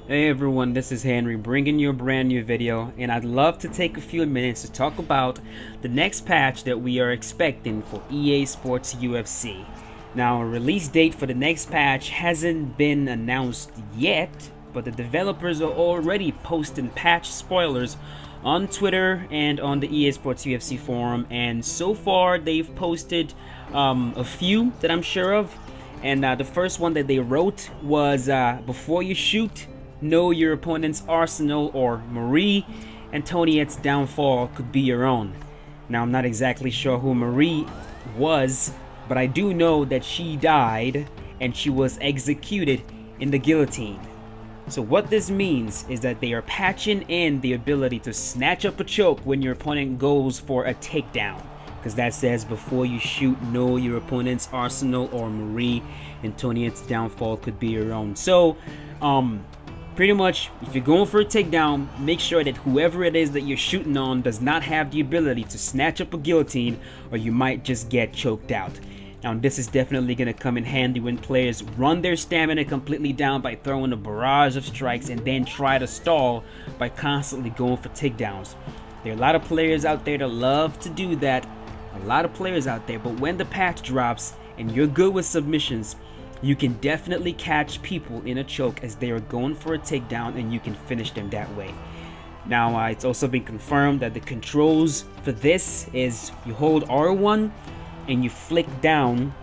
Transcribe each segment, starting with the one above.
Hey everyone, this is Henry bringing you a brand new video, and I'd love to take a few minutes to talk about the next patch that we are expecting for EA Sports UFC. Now, a release date for the next patch hasn't been announced yet, but the developers are already posting patch spoilers on Twitter and on the EA Sports UFC forum, and so far they've posted a few that I'm sure of. And the first one that they wrote was, before you shoot, know your opponent's arsenal, or Marie Antoinette's downfall could be your own. Now, I'm not exactly sure who Marie was, but I do know that she died and she was executed in the guillotine. So what this means is that they are patching in the ability to snatch up a choke when your opponent goes for a takedown, because that says before you shoot, know your opponent's arsenal, or Marie Antoinette's downfall could be your own. So pretty much, if you're going for a takedown, make sure that whoever it is that you're shooting on does not have the ability to snatch up a guillotine, or you might just get choked out. Now, this is definitely going to come in handy when players run their stamina completely down by throwing a barrage of strikes and then try to stall by constantly going for takedowns. There are a lot of players out there that love to do that, but when the patch drops and you're good with submissions, you can definitely catch people in a choke as they are going for a takedown, and you can finish them that way. Now, it's also been confirmed that the controls for this is you hold R1 and you flick down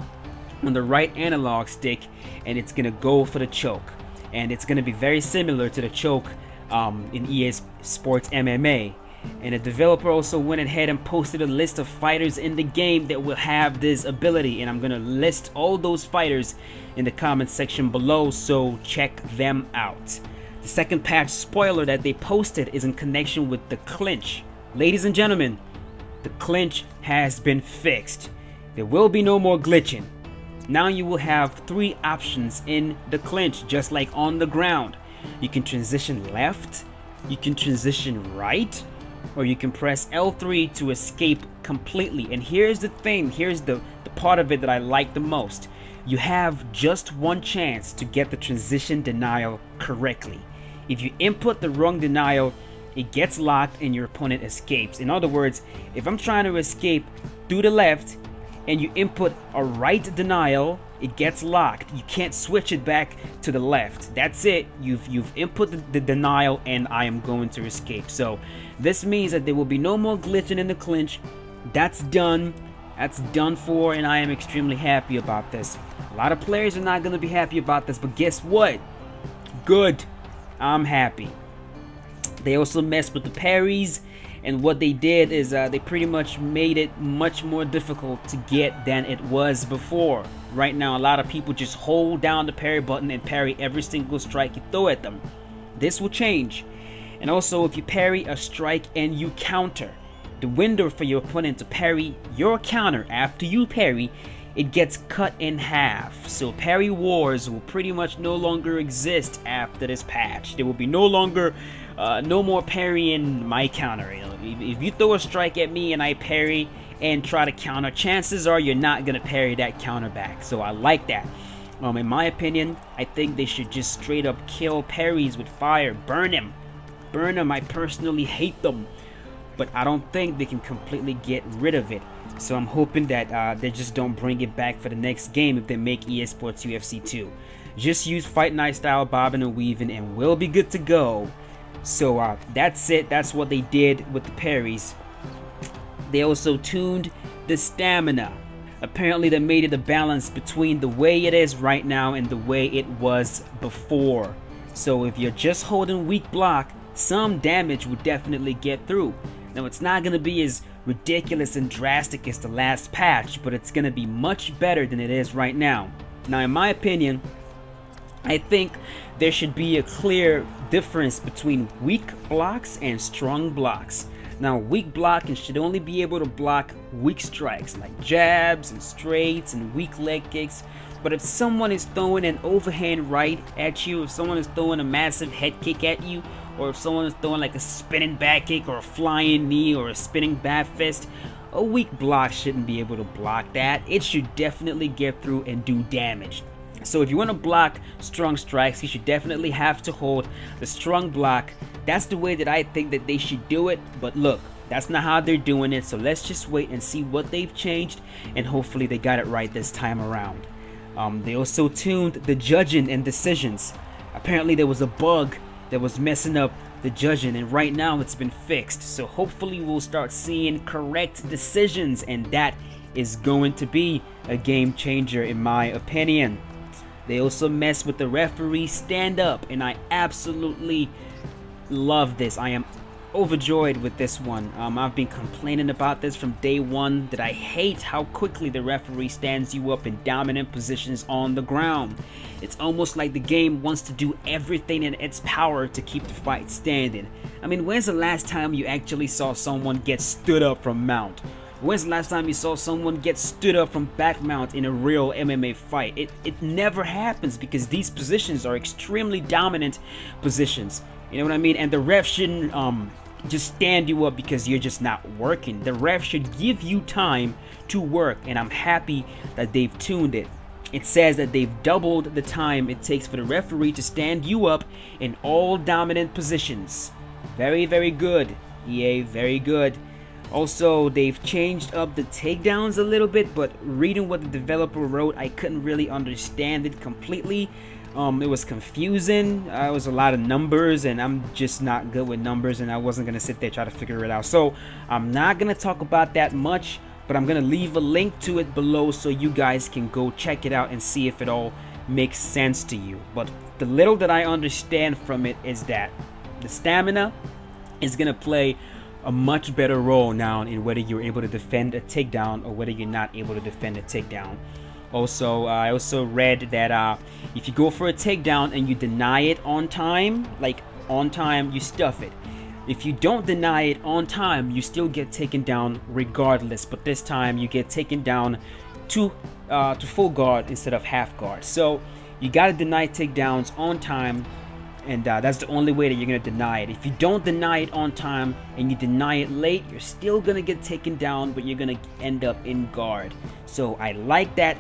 on the right analog stick, and it's gonna go for the choke. And it's gonna be very similar to the choke in EA Sports MMA. And the developer also went ahead and posted a list of fighters in the game that will have this ability, and I'm gonna list all those fighters in the comment section below, so check them out. The second patch spoiler that they posted is in connection with the clinch. Ladies and gentlemen, the clinch has been fixed. There will be no more glitching. Now you will have 3 options in the clinch, just like on the ground. You can transition left, you can transition right, or you can press L3 to escape completely. And here's the thing, here's the part of it that I like the most. You have just one chance to get the transition denial correctly. If you input the wrong denial, it gets locked and your opponent escapes. In other words, if I'm trying to escape through the left and you input a right denial, it gets locked. You can't switch it back to the left. That's it. You've input the denial, and I am going to escape. So this means that there will be no more glitching in the clinch. That's done. That's done for, and I am extremely happy about this. A lot of players are not going to be happy about this, but guess what? Good. I'm happy. They also messed with the parries, and what they did is they pretty much made it much more difficult to get than it was before. Right now, a lot of people just hold down the parry button and parry every single strike you throw at them. This will change. And also, if you parry a strike and you counter, the window for your opponent to parry your counter after you parry, it gets cut in half. So parry wars will pretty much no longer exist after this patch. There will be no more parrying my counter. You know, if you throw a strike at me and I parry and try to counter, chances are you're not gonna parry that counter back. So I like that. In my opinion, I think they should just straight up kill parries with fire. Burn them. Burn them. I personally hate them, but I don't think they can completely get rid of it. So I'm hoping that they just don't bring it back for the next game if they make EA Sports UFC 2. Just use Fight Night style bobbing and weaving and we'll be good to go. So that's it. That's what they did with the parries. They also tuned the stamina. Apparently they made it a balance between the way it is right now and the way it was before. So if you're just holding weak block, some damage would definitely get through. Now, it's not going to be as ridiculous and drastic as the last patch, but it's going to be much better than it is right now. Now, in my opinion, I think there should be a clear difference between weak blocks and strong blocks. Now, weak blocking should only be able to block weak strikes like jabs and straights and weak leg kicks. But if someone is throwing an overhand right at you, if someone is throwing a massive head kick at you, or if someone is throwing like a spinning back kick or a flying knee or a spinning bat fist, a weak block shouldn't be able to block that. It should definitely get through and do damage. So if you want to block strong strikes, you should definitely have to hold the strong block. That's the way that I think that they should do it. But look, that's not how they're doing it. So let's just wait and see what they've changed, and hopefully they got it right this time around. They also tuned the judging and decisions. Apparently there was a bug that was messing up the judging, and right now it's been fixed. So hopefully we'll start seeing correct decisions, and that is going to be a game changer in my opinion. They also mess with the referee stand-up, and I absolutely love this. I am overjoyed with this one. I've been complaining about this from day one, that I hate how quickly the referee stands you up in dominant positions on the ground. It's almost like the game wants to do everything in its power to keep the fight standing. I mean, when's the last time you actually saw someone get stood up from mount? When's the last time you saw someone get stood up from back mount in a real MMA fight? It never happens, because these positions are extremely dominant positions. You know what I mean? And the ref shouldn't just stand you up because you're just not working. The ref should give you time to work, and I'm happy that they've tuned it. It says that they've doubled the time it takes for the referee to stand you up in all dominant positions. Very, very good, EA, very good. Also, they've changed up the takedowns a little bit, but reading what the developer wrote, I couldn't really understand it completely. It was confusing. It was a lot of numbers, and I'm just not good with numbers, and I wasn't going to sit there try to figure it out. So I'm not going to talk about that much, but I'm going to leave a link to it below so you guys can go check it out and see if it all makes sense to you. But the little that I understand from it is that the stamina is going to play a much better role now in whether you're able to defend a takedown or whether you're not able to defend a takedown. Also, I also read that if you go for a takedown and you deny it on time, like on time, you stuff it. If you don't deny it on time, you still get taken down regardless, but this time you get taken down to full guard instead of half guard. So you gotta deny takedowns on time, and that's the only way that you're gonna deny it. If you don't deny it on time and you deny it late, you're still gonna get taken down, but you're gonna end up in guard. So I like that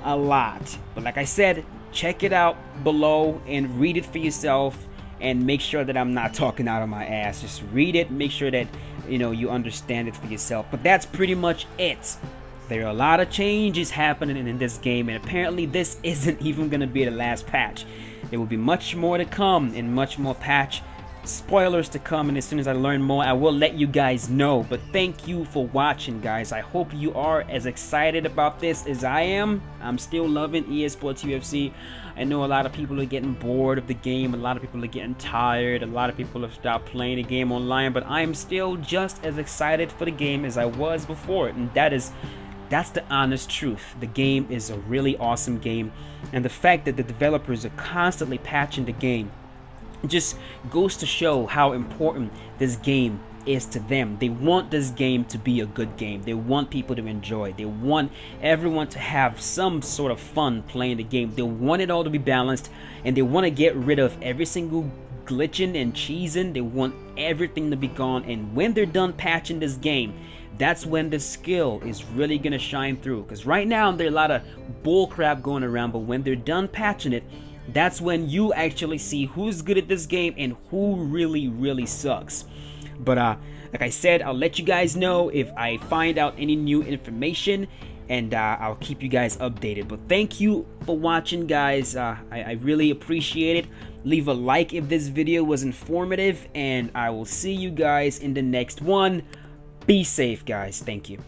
a lot. But like I said, check it out below and read it for yourself, and make sure that I'm not talking out of my ass. Just read it, make sure that you understand it for yourself. But that's pretty much it. There are a lot of changes happening in this game, and apparently this isn't even gonna be the last patch. There will be much more to come, and much more patch spoilers to come, and as soon as I learn more, I will let you guys know. But thank you for watching, guys. I hope you are as excited about this as I am. I'm still loving EA Sports UFC. I know a lot of people are getting bored of the game, a lot of people are getting tired, a lot of people have stopped playing the game online, but I am still just as excited for the game as I was before, and that's the honest truth. The game is a really awesome game, and the fact that the developers are constantly patching the game just goes to show how important this game is to them. They want this game to be a good game. They want people to enjoy. They want everyone to have some sort of fun playing the game. They want it all to be balanced, and they want to get rid of every single glitching and cheesing. They want everything to be gone, and when they're done patching this game, that's when the skill is really gonna shine through. Because right now there's a lot of bull crap going around, but when they're done patching it, that's when you actually see who's good at this game and who really sucks. But like I said, I'll let you guys know if I find out any new information, and I'll keep you guys updated. But thank you for watching, guys. I really appreciate it. Leave a like if this video was informative, and I will see you guys in the next one. Be safe, guys. Thank you.